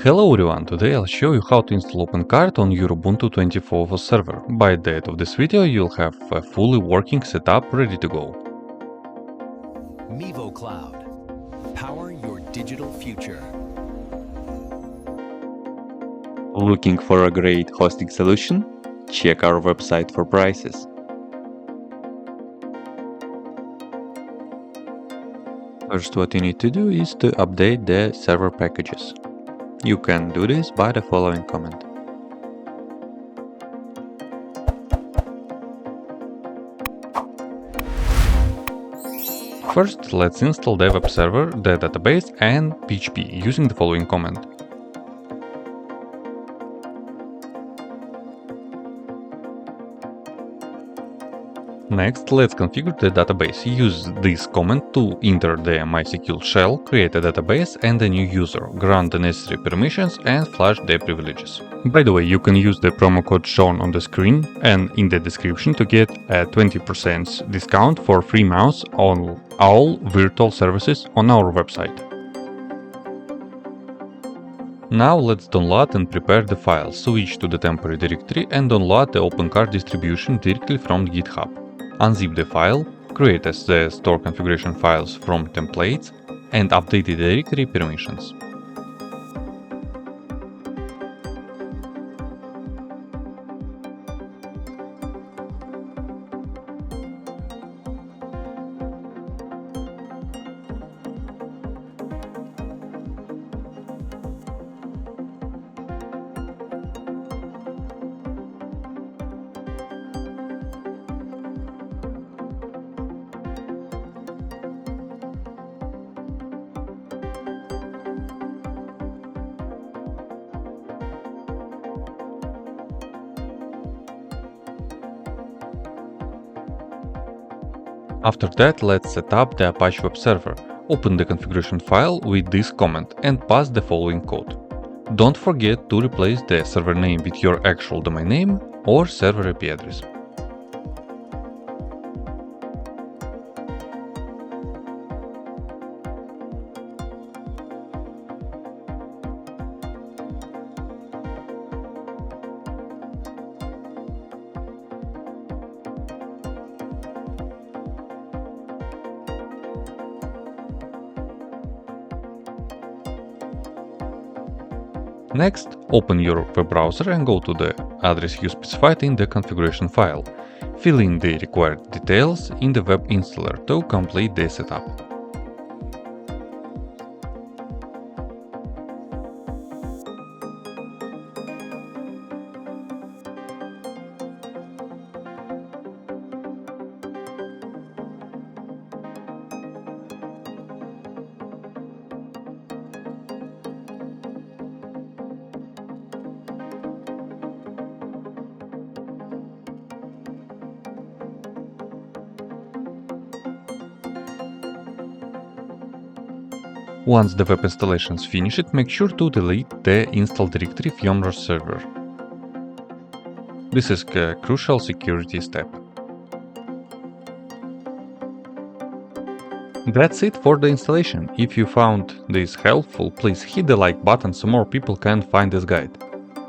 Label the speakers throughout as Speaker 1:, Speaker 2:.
Speaker 1: Hello everyone, today I'll show you how to install OpenCart on your Ubuntu 24 server. By the end of this video you'll have a fully working setup ready to go.
Speaker 2: MivoCloud. Power your digital future.
Speaker 3: Looking for a great hosting solution? Check our website for prices. First, what you need to do is to update the server packages. You can do this by the following command.
Speaker 1: First, let's install the web server, the database and PHP using the following command. Next, let's configure the database. Use this command to enter the MySQL shell, create a database and a new user, grant the necessary permissions and flash the privileges. By the way, you can use the promo code shown on the screen and in the description to get a 20% discount for free mouse on all virtual services on our website. Now let's download and prepare the files. Switch to the temporary directory and download the OpenCart distribution directly from GitHub. Unzip the file, create as the store configuration files from templates, and update the directory permissions. After that, let's set up the Apache web server. Open the configuration file with this command and pass the following code. Don't forget to replace the server name with your actual domain name or server IP address. Next, open your web browser and go to the address you specified in the configuration file. Fill in the required details in the web installer to complete the setup. Once the web installation is finished, make sure to delete the install directory from your server. This is a crucial security step. That's it for the installation. If you found this helpful, please hit the like button so more people can find this guide.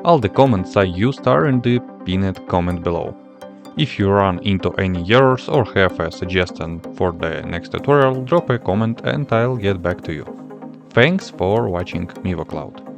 Speaker 1: All the comments I used are in the pinned comment below. If you run into any errors or have a suggestion for the next tutorial, drop a comment and I'll get back to you. Thanks for watching MivoCloud.